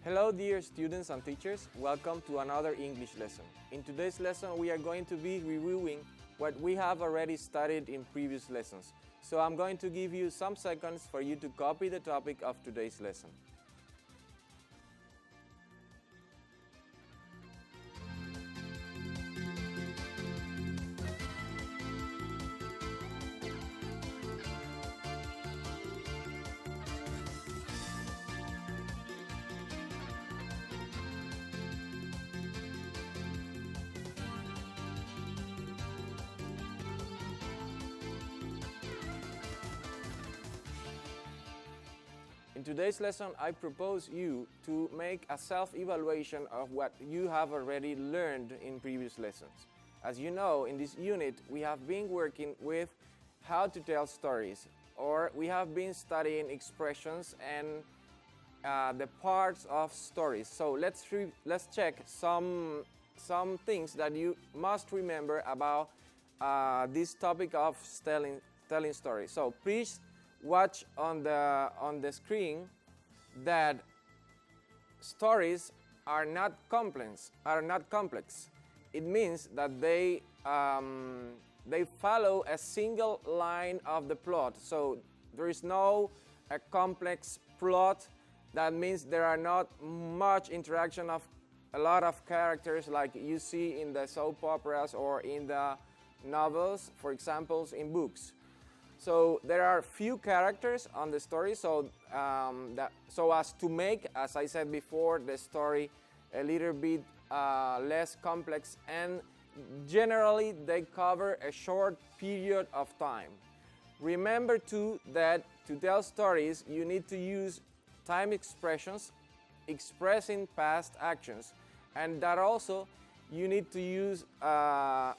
Hello dear students and teachers, welcome to another English lesson. In today's lesson we are going to be reviewing what we have already studied in previous lessons. So I'm going to give you some seconds for you to copy the topic of today's lesson. In today's lesson, I propose you to make a self-evaluation of what you have already learned in previous lessons. As you know, in this unit, we have been working with how to tell stories, or we have been studying expressions and the parts of stories. So let's check some things that you must remember about this topic of telling stories. So please watch on the screen that stories are not complex. It means that they follow a single line of the plot. So there is no a complex plot. That means there are not much interaction of a lot of characters like you see in the soap operas or in the novels, for example, in books. So there are few characters on the story, so as to make, as I said before, the story a little bit less complex, and generally they cover a short period of time. Remember too that to tell stories you need to use time expressions expressing past actions, and that also you need to use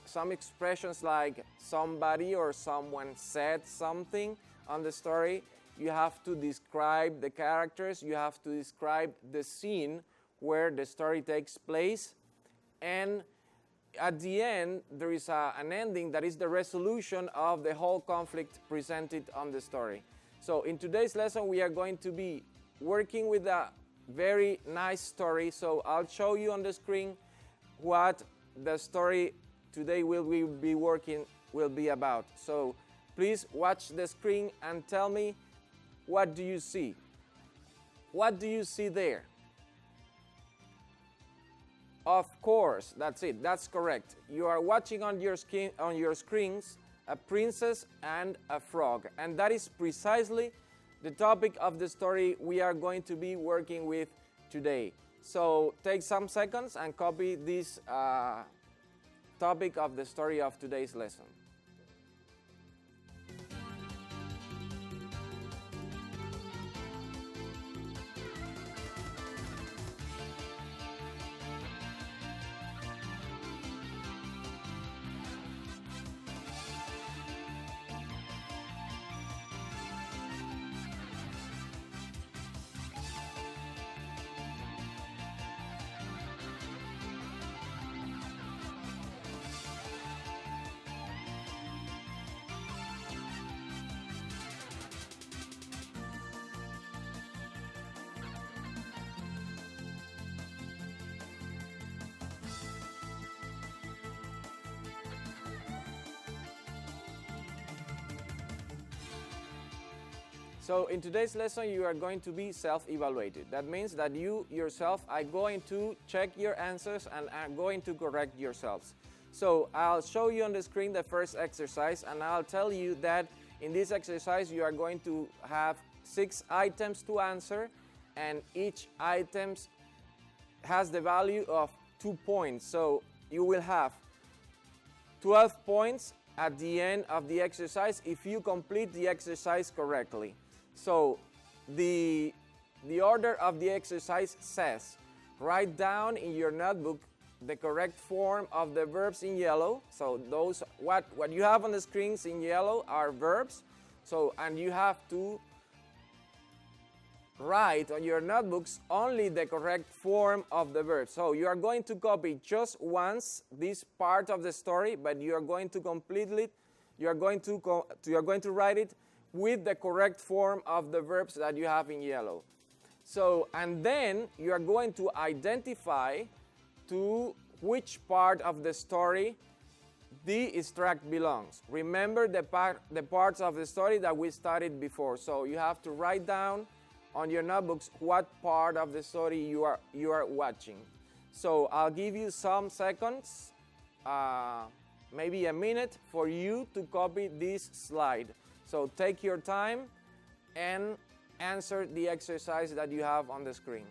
some expressions like somebody or someone said something on the story. You have to describe the characters, you have to describe the scene where the story takes place, and at the end there is an ending that is the resolution of the whole conflict presented on the story. So in today's lesson we are going to be working with a very nice story, so I'll show you on the screen what the story today will be about. So please watch the screen and tell me, what do you see? What do you see there? Of course, that's it. That's correct. You are watching on your screens a princess and a frog, and that is precisely the topic of the story we are going to be working with today. So take some seconds and copy this topic of the story of today's lesson. So in today's lesson you are going to be self-evaluated. That means that you yourself are going to check your answers and are going to correct yourselves. So I'll show you on the screen the first exercise, and I'll tell you that in this exercise you are going to have 6 items to answer, and each item has the value of 2 points. So you will have 12 points at the end of the exercise if you complete the exercise correctly. So the order of the exercise says, write down in your notebook the correct form of the verbs in yellow. So those, what you have on the screens in yellow are verbs. So, and you have to write on your notebooks only the correct form of the verb. So you are going to copy just once this part of the story, but you are going to completely, you are going to write it with the correct form of the verbs that you have in yellow. So, and then you are going to identify to which part of the story the extract belongs. Remember the parts of the story that we studied before. So you have to write down on your notebooks what part of the story you are watching. So I'll give you some seconds, maybe a minute, for you to copy this slide. So take your time and answer the exercise that you have on the screen.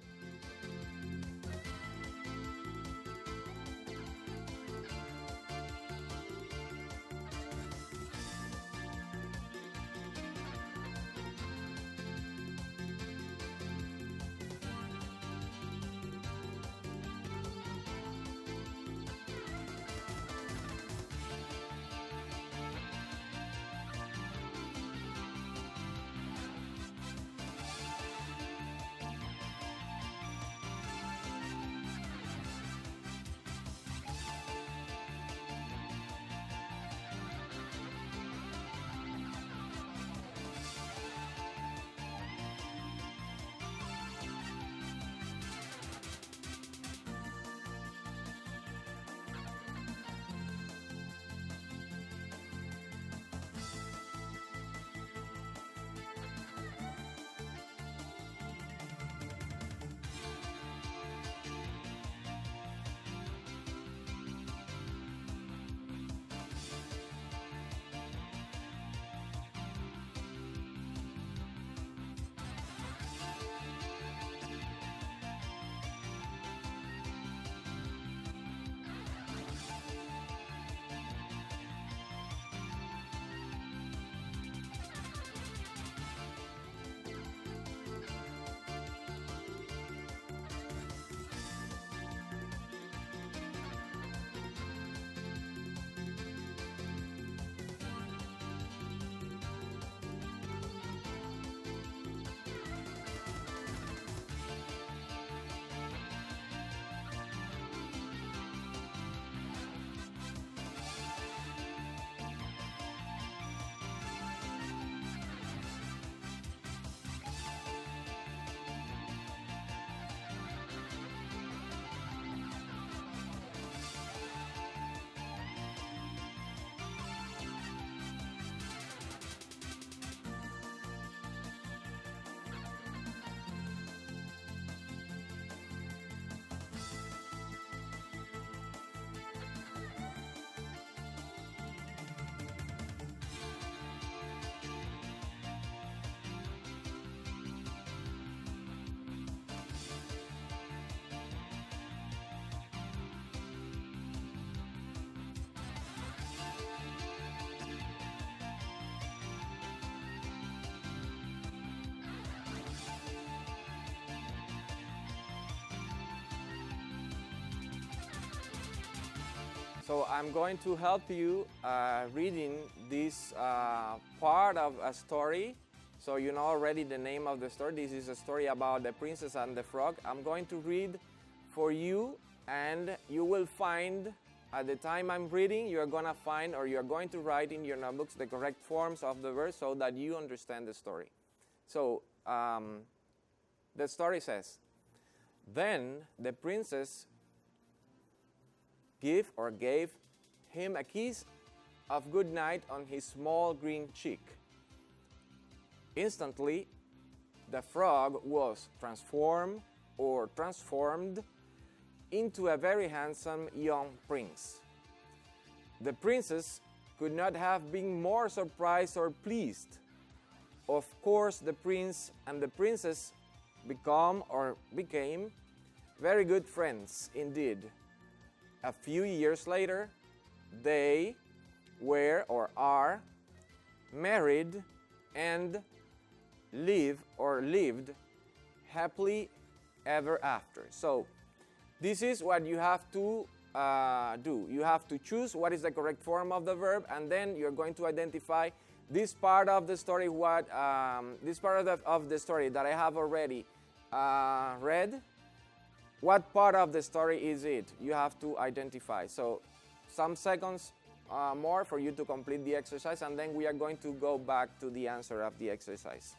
So I'm going to help you reading this part of a story. So you know already the name of the story. This is a story about the princess and the frog. I'm going to read for you, and you will find, at the time I'm reading, you're going to find, or you're going to write in your notebooks the correct forms of the verse so that you understand the story. So the story says, then the princess gave him a kiss of good night on his small green cheek. Instantly, the frog was transformed into a very handsome young prince. The princess could not have been more surprised or pleased. Of course, the prince and the princess became very good friends indeed. A few years later, they were or are married and lived happily ever after. So This is what you have to do. You have to choose what is the correct form of the verb, and then you're going to identify this part of the story, this part of the story that I have already read. What part of the story is it? You have to identify. So some seconds more for you to complete the exercise, and then we are going to go back to the answer of the exercise.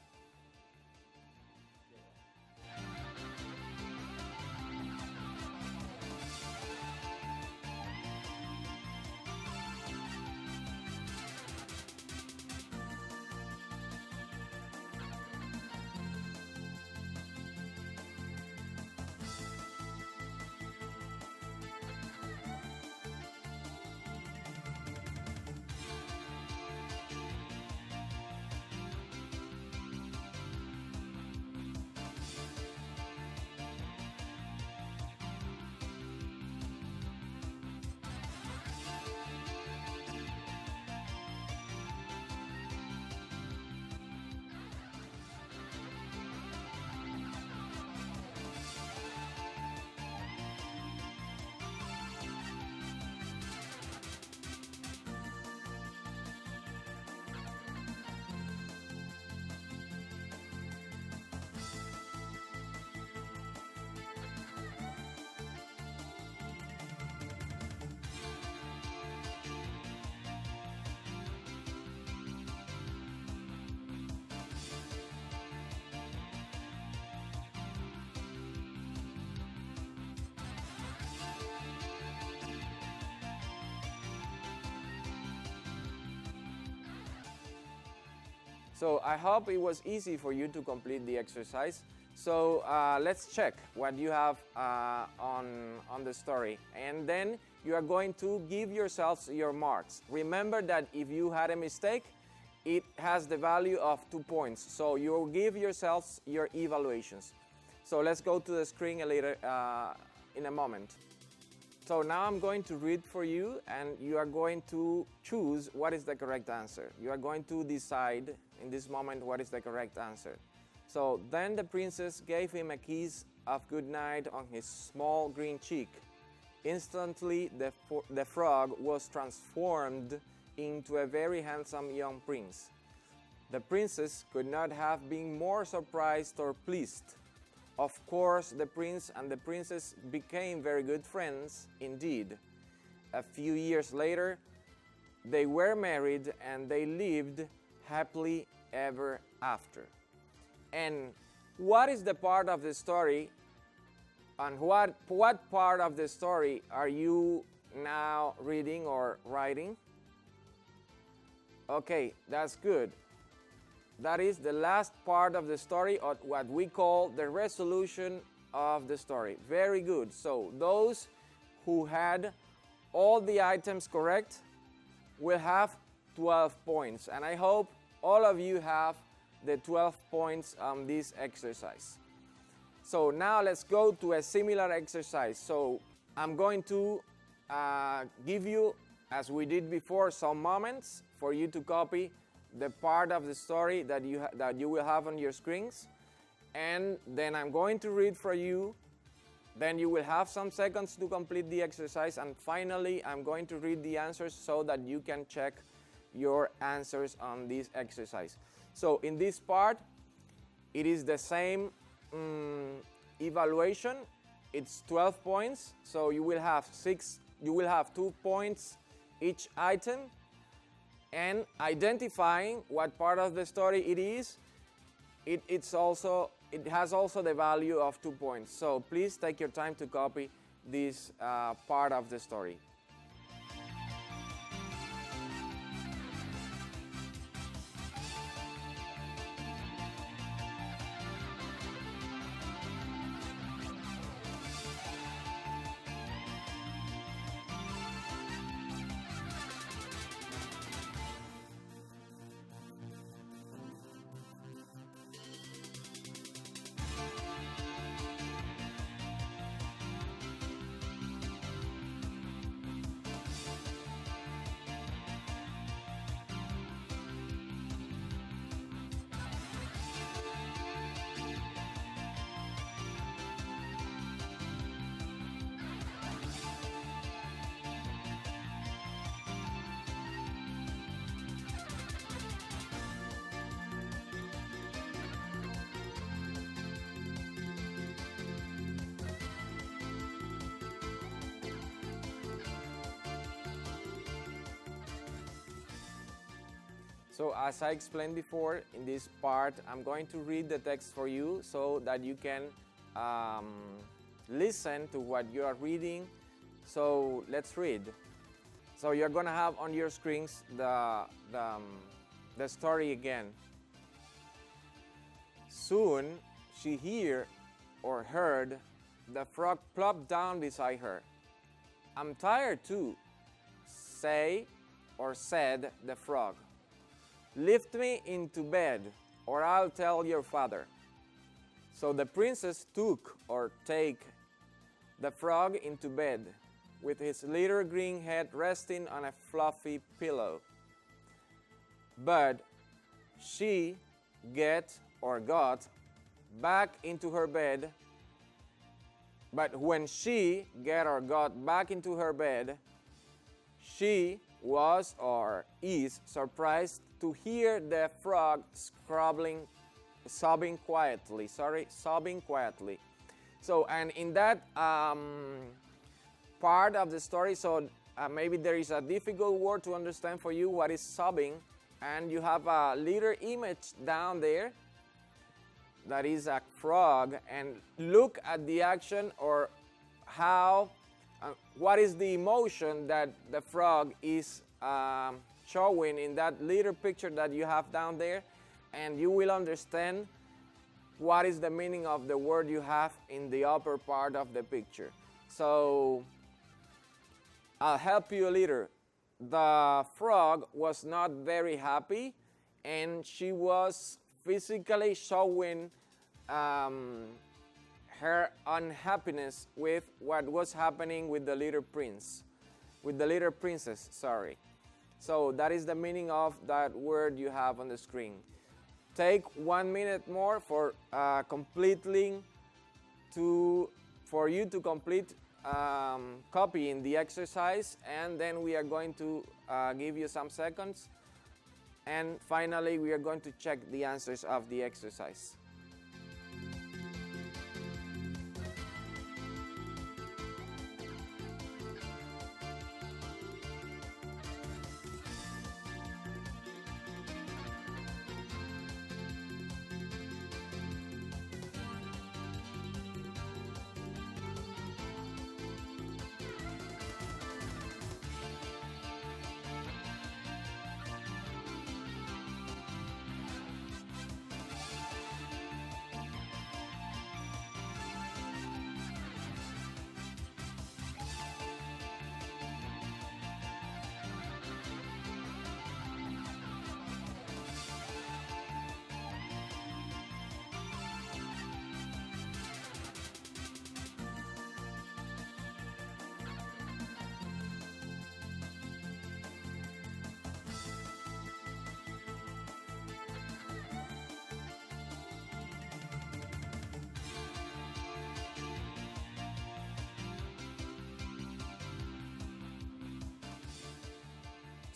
So I hope it was easy for you to complete the exercise. So let's check what you have on the story. And then you are going to give yourselves your marks. Remember that if you had a mistake, it has the value of 2 points. So you will give yourselves your evaluations. So let's go to the screen later in a moment. So now I'm going to read for you, and you are going to choose what is the correct answer. You are going to decide in this moment what is the correct answer. So then the princess gave him a kiss of goodnight on his small green cheek. Instantly the frog was transformed into a very handsome young prince. The princess could not have been more surprised or pleased. Of course, the prince and the princess became very good friends indeed. A few years later, they were married and they lived happily ever after. And what is the part of the story, and what part of the story are you now reading or writing? Okay, that's good. That is the last part of the story, or what we call the resolution of the story. Very good. So those who had all the items correct will have 12 points. And I hope all of you have the 12 points on this exercise. So now let's go to a similar exercise. So I'm going to give you, as we did before, some moments for you to copy the part of the story that you will have on your screens, and then I'm going to read for you. Then you will have some seconds to complete the exercise, and finally I'm going to read the answers so that you can check your answers on this exercise. So in this part, it is the same evaluation. It's 12 points, so you will have 2 points each item. And identifying what part of the story it is, it has also the value of 2 points. So please take your time to copy this part of the story. So as I explained before, in this part, I'm going to read the text for you so that you can listen to what you are reading. So let's read. So you're going to have on your screens the story again. Soon she heard the frog plop down beside her. "I'm tired too," said the frog. "Lift me into bed, or I'll tell your father." So the princess take the frog into bed, with his little green head resting on a fluffy pillow. But she got back into her bed. But when she got back into her bed, she was or is surprised to hear the frog sobbing quietly. So, and in that part of the story, so maybe there is a difficult word to understand for you, what is sobbing, and you have a little image down there that is a frog, and look at the action or how, what is the emotion that the frog is showing in that little picture that you have down there, and you will understand what is the meaning of the word you have in the upper part of the picture. So I'll help you a little. The frog was not very happy, and she was physically showing her unhappiness with what was happening with the little princess, sorry. So that is the meaning of that word you have on the screen. Take 1 minute more for you to complete copying the exercise, and then we are going to give you some seconds, and finally we are going to check the answers of the exercise.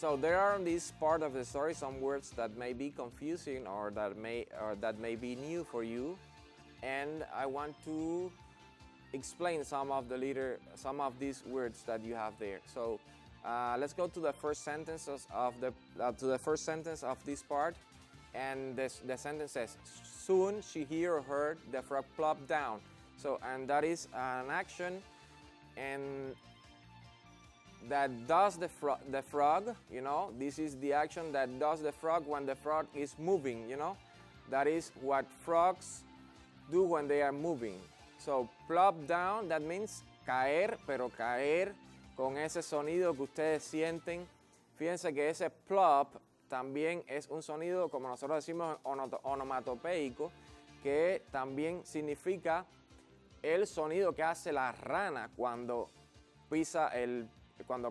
So there are in this part of the story some words that may be confusing or that may be new for you, and I want to explain some of these words that you have there. So let's go to the first sentences of this part, and the sentence says, "Soon she heard the frog plop down." So, and that is an action, and that does the frog, you know, this is the action that does the frog when the frog is moving, you know. That is what frogs do when they are moving. So, plop down, that means caer, pero caer con ese sonido que ustedes sienten. Fíjense que ese plop también es un sonido, como nosotros decimos, onomatopeico, que también significa el sonido que hace la rana cuando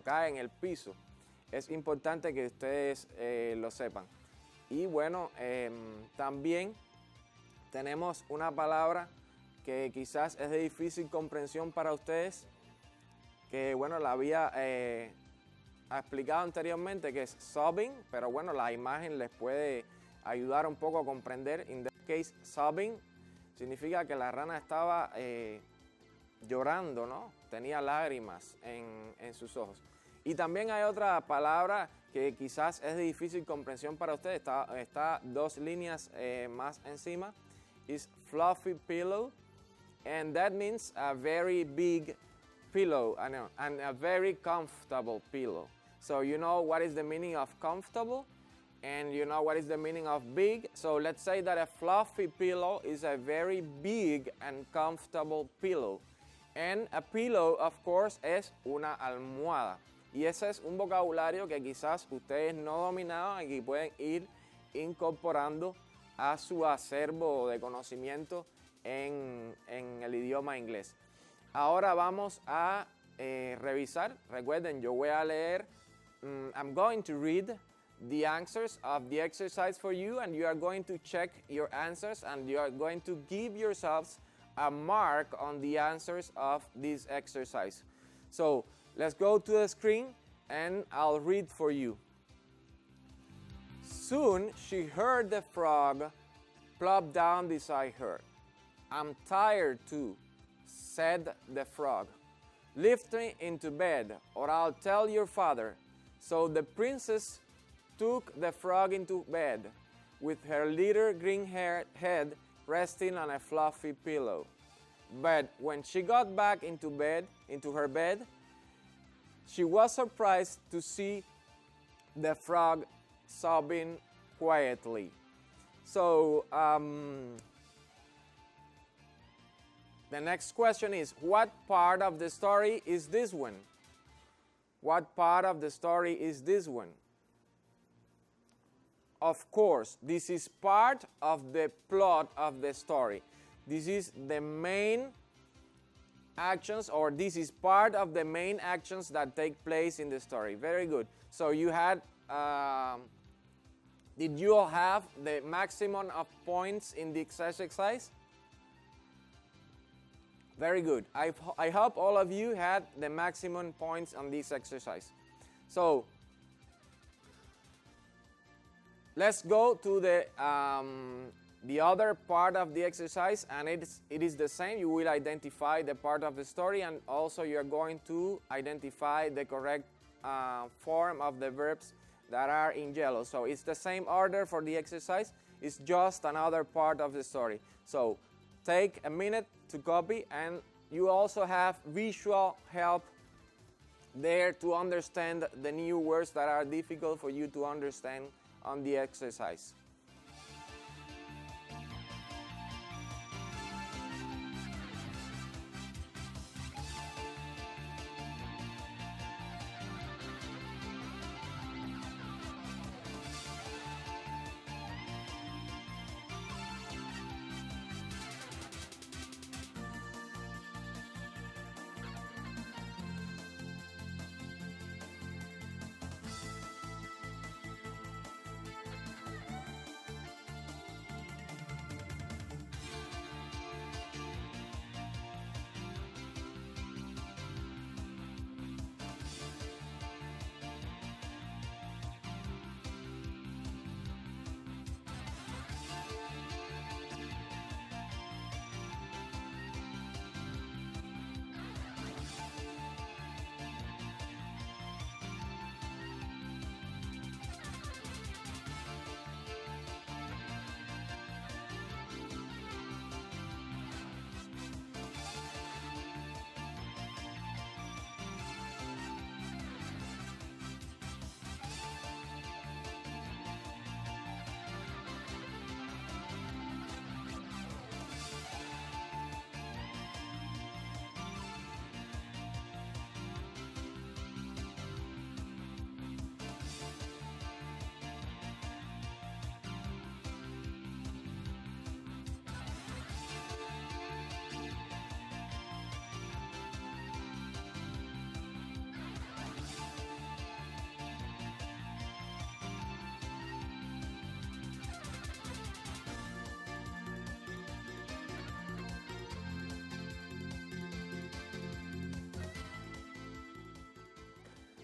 cae en el piso. Es importante que ustedes lo sepan. Y bueno, también tenemos una palabra que quizás es de difícil comprensión para ustedes, que bueno, la había explicado anteriormente, que es sobbing, pero bueno, la imagen les puede ayudar un poco a comprender. In that case, sobbing significa que la rana estaba llorando, ¿no? Tenía lágrimas en sus ojos. Y también hay otra palabra que quizás es de difícil comprensión para usted, está 2 líneas más encima, is fluffy pillow, and that means a very big pillow and a very comfortable pillow. So you know what is the meaning of comfortable, and you know what is the meaning of big. So let's say that a fluffy pillow is a very big and comfortable pillow. And a pillow, of course, es una almohada. Y ese es un vocabulario que quizás ustedes no dominaban y que pueden ir incorporando a su acervo de conocimiento en el idioma inglés. Ahora vamos a revisar. Recuerden, yo voy a leer. I'm going to read the answers of the exercise for you, and you are going to check your answers, and you are going to give yourselves a mark on the answers of this exercise. So let's go to the screen and I'll read for you. Soon she heard the frog plop down beside her. I'm tired too, said the frog. Lift me into bed or I'll tell your father. So the princess took the frog into bed with her little green head resting on a fluffy pillow. But when she got back into her bed, she was surprised to see the frog sobbing quietly. So the next question is, what part of the story is this one? What part of the story is this one? Of course, this is part of the plot of the story. This is the main actions, or this is part of the main actions that take place in the story. Very good. So you had, did you all have the maximum of points in the exercise? Very good. I hope all of you had the maximum points on this exercise. So let's go to the other part of the exercise, and it is the same. You will identify the part of the story, and also you are going to identify the correct form of the verbs that are in yellow. So it's the same order for the exercise. It's just another part of the story. So take a minute to copy, and you also have visual help there to understand the new words that are difficult for you to understand on the exercise.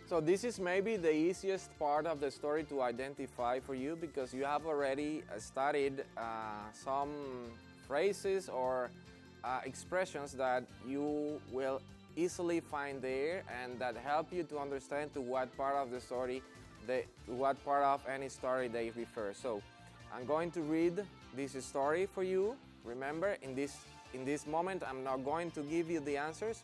So this is maybe the easiest part of the story to identify for you, because you have already studied some phrases or expressions that you will easily find there and that help you to understand to what part of the story, what part of any story they refer. So I'm going to read this story for you. Remember, in this moment, I'm not going to give you the answers,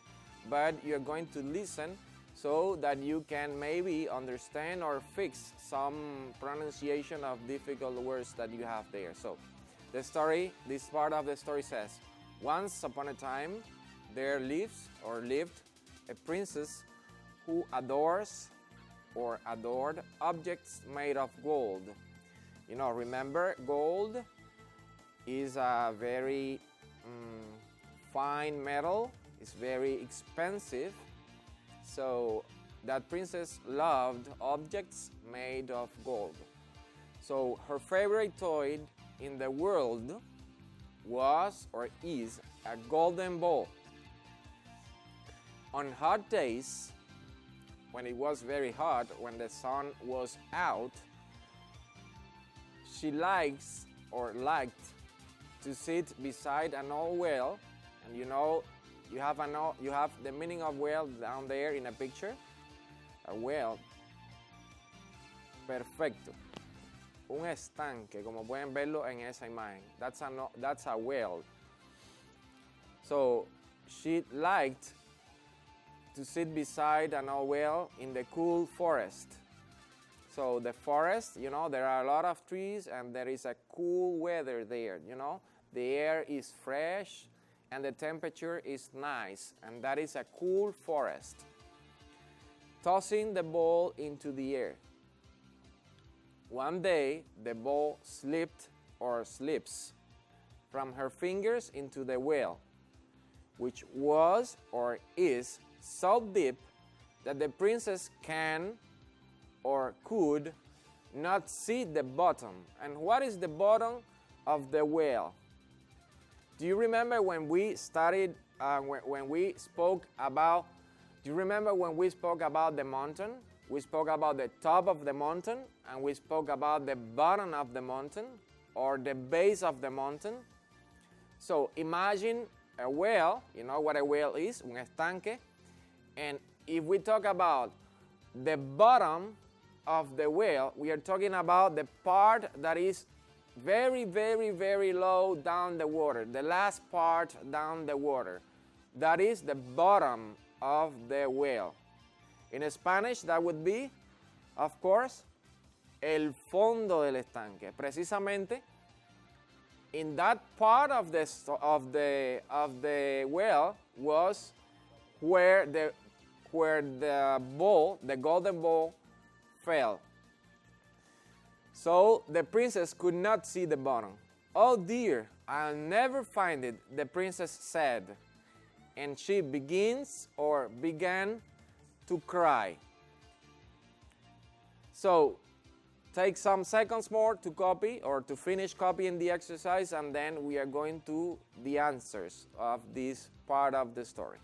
but you're going to listen so that you can maybe understand or fix some pronunciation of difficult words that you have there. So the story, this part of the story says, once upon a time, there lived a princess who adores or adored objects made of gold. You know, remember, gold is a very fine metal. It's very expensive. So that princess loved objects made of gold. So her favorite toy in the world was or is a golden ball. On hot days, when it was very hot, when the sun was out, she liked to sit beside an old well, and you know, you have the meaning of well down there in a picture. A well, perfecto. Un estanque, como pueden verlo en esa imagen. That's a well. So she liked to sit beside an old well in the cool forest. So the forest, you know, there are a lot of trees and there is a cool weather there, you know. The air is fresh and the temperature is nice, and that is a cool forest. Tossing the ball into the air. One day, the ball slipped or slips from her fingers into the well, which was or is so deep that the princess can or could not see the bottom. And what is the bottom of the well? Do you remember when we studied, when we spoke about, do you remember when we spoke about the mountain? We spoke about the top of the mountain, and we spoke about the bottom of the mountain, or the base of the mountain. So imagine a well, you know what a well is, un estanque, and if we talk about the bottom of the well, we are talking about the part that is very, very, very low down the water, the last part down the water. That is the bottom of the well. In Spanish, that would be, of course, el fondo del estanque. Precisamente, in that part of the well was where the ball, the golden ball, fell. So the princess could not see the bottom. Oh dear, I'll never find it, the princess said. And she began to cry. So take some seconds more to copy or to finish copying the exercise, and then we are going to the answers of this part of the story.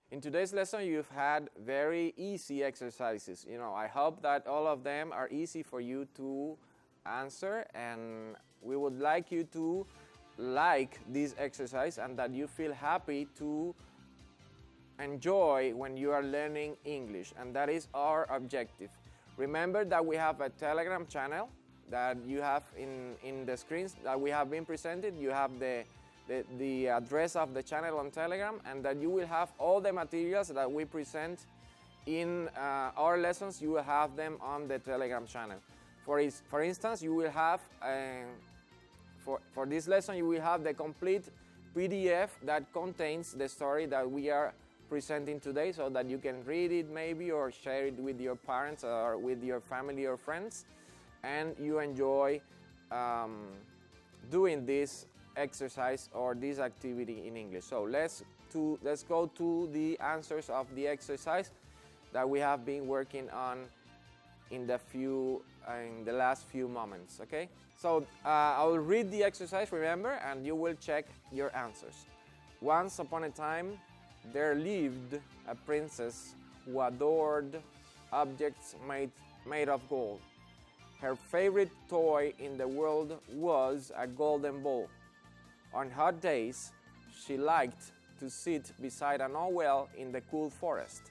In today's lesson, you've had very easy exercises. You know, I hope that all of them are easy for you to answer, and we would like you to like this exercise and that you feel happy to enjoy when you are learning English, and that is our objective. Remember that we have a Telegram channel that you have in the screens that we have been presented. You have the address of the channel on Telegram, and that you will have all the materials that we present in our lessons. You will have them on the Telegram channel. For instance, you will have for this lesson you will have the complete PDF that contains the story that we are presenting today, so that you can read it maybe or share it with your parents or with your family or friends, and you enjoy doing this exercise or this activity in English. So let's go to the answers of the exercise that we have been working on in the last few moments. Okay, so I will read the exercise, remember, and you will check your answers. Once upon a time, there lived a princess who adored objects made of gold. Her favorite toy in the world was a golden ball. On hot days, she liked to sit beside an old well in the cool forest,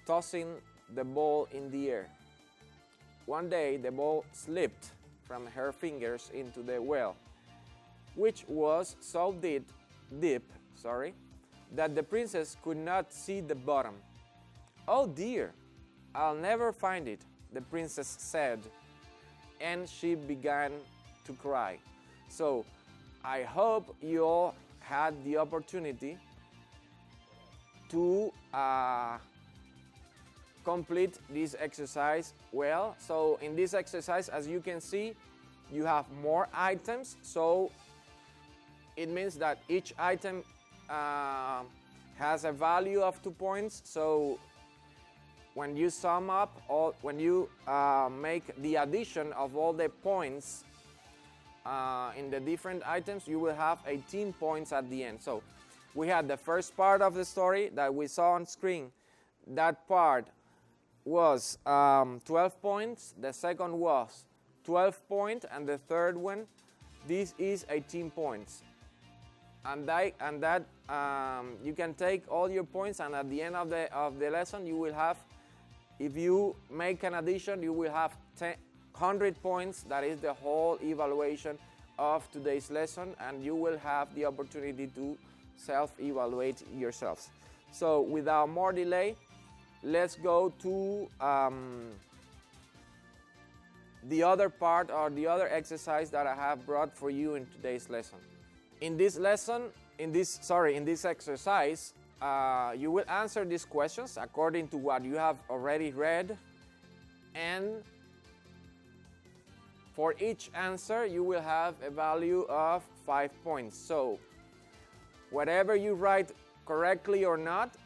tossing the ball in the air. One day, the ball slipped from her fingers into the well, which was so deep, that the princess could not see the bottom. "Oh dear, I'll never find it," the princess said, and she began to cry. So, I hope you all had the opportunity to complete this exercise well. So, in this exercise, as you can see, you have more items. So, it means that each item has a value of 2 points. So when you sum up when you make the addition of all the points in the different items, you will have 18 points at the end. So we had the first part of the story that we saw on screen. That part was 12 points. The second was 12 points, and the third one, this is 18 points. And that you can take all your points, and at the end of the lesson, you will have, if you make an addition, you will have 100 points. That is the whole evaluation of today's lesson, and you will have the opportunity to self-evaluate yourselves. So without more delay, let's go to the other part or the other exercise that I have brought for you in today's lesson. In this exercise, you will answer these questions according to what you have already read, and for each answer you will have a value of 5 points. So whatever you write correctly or not,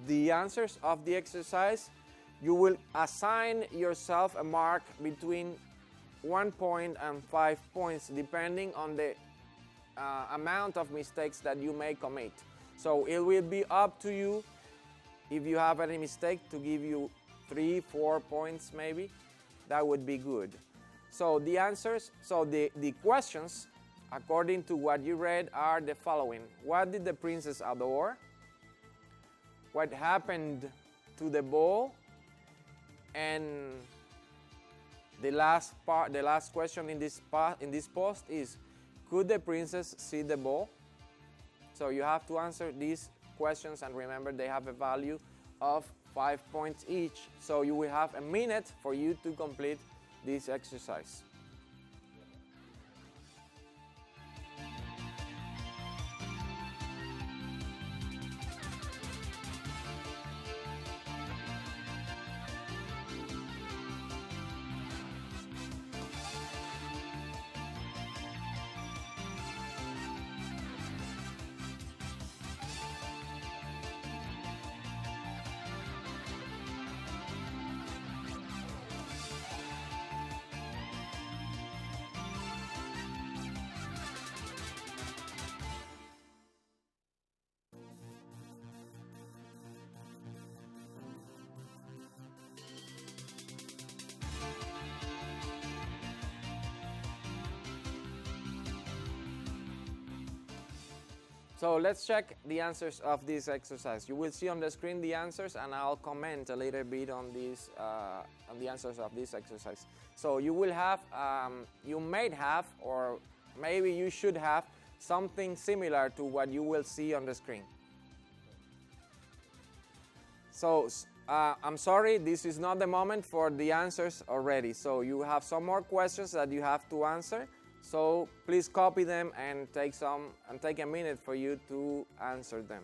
the answers of the exercise, you will assign yourself a mark between 1 point and 5 points, depending on the amount of mistakes that you may commit. So it will be up to you, if you have any mistake, to give you 3-4 points maybe. That would be good. So the answers, the questions, according to what you read, are the following. What did the princess adore? What happened to the ball? And the last question in this post is, could the princess see the ball? So you have to answer these questions, and remember they have a value of 5 points each. So you will have a minute for you to complete this exercise. So let's check the answers of this exercise. You will see on the screen the answers, and I'll comment a little bit on these on the answers of this exercise. So you will have, you may have, or maybe you should have something similar to what you will see on the screen. So I'm sorry, this is not the moment for the answers already. So you have some more questions that you have to answer. So please copy them and take a minute for you to answer them.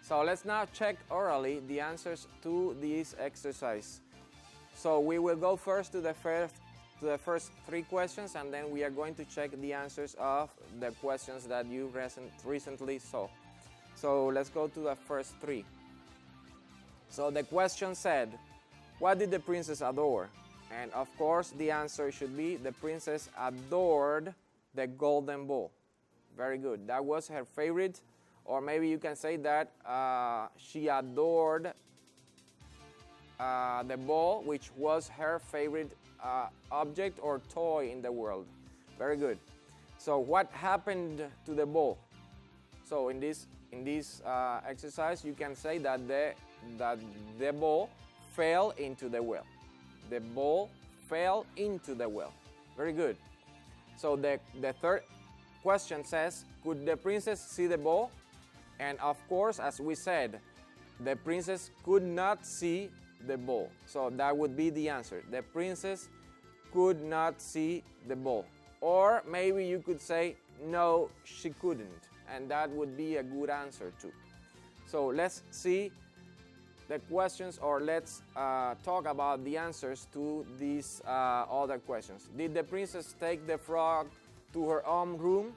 So let's now check orally the answers to this exercise. So we will go first to the first three questions, and then we are going to check the answers of the questions that you recently saw. So let's go to the first three. So the question said, what did the princess adore? And of course the answer should be the princess adored the golden ball. Very good. That was her favorite. Or maybe you can say that she adored the ball, which was her favorite object or toy in the world. Very good. So what happened to the ball? So in this exercise, you can say that the ball fell into the well. The ball fell into the well. Very good. So the third question says, could the princess see the ball? And of course, as we said, the princess could not see the ball. So that would be the answer. The princess could not see the ball. Or maybe you could say, no, she couldn't. And that would be a good answer too. So let's see the questions, or let's talk about the answers to these other questions. Did the princess take the frog to her own room?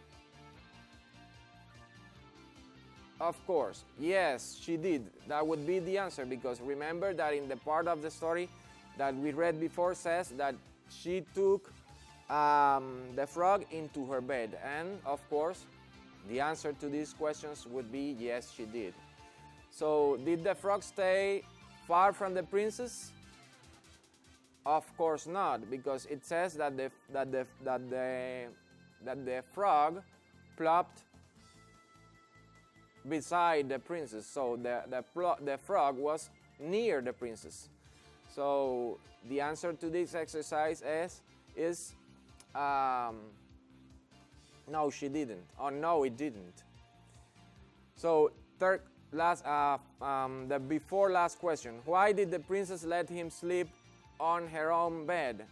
Of course, yes, she did. That would be the answer, because remember that in the part of the story that we read before says that she took the frog into her bed. And of course, the answer to these questions would be yes, she did. So, did the frog stay far from the princess? Of course not, because it says that the frog plopped beside the princess. So the frog was near the princess. So the answer to this exercise is no, she didn't, or no, it didn't. So the before last question, why did the princess let him sleep on her own bed?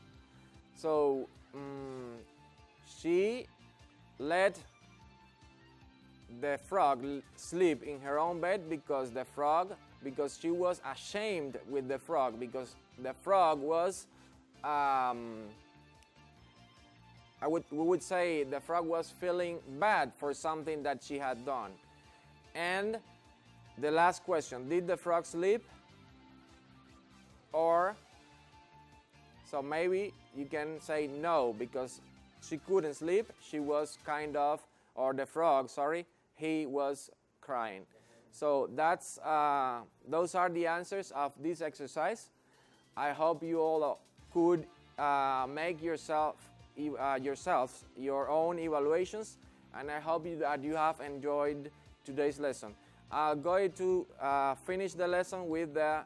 So she let the frog sleep in her own bed because she was ashamed with the frog, because the frog was we would say the frog was feeling bad for something that she had done. And the last question, did the frog sleep? Or, so maybe you can say no, because she couldn't sleep. She was kind of, or the frog, sorry, he was crying. So that's those are the answers of this exercise. I hope you all could make yourself yourselves your own evaluations, and I hope that you have enjoyed today's lesson. I'm going to finish the lesson with a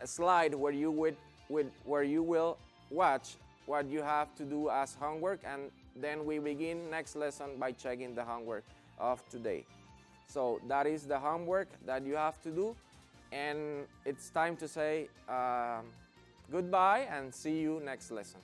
slide where you will watch what you have to do as homework, and then we begin next lesson by checking the homework of today. So that is the homework that you have to do, and it's time to say goodbye and see you next lesson.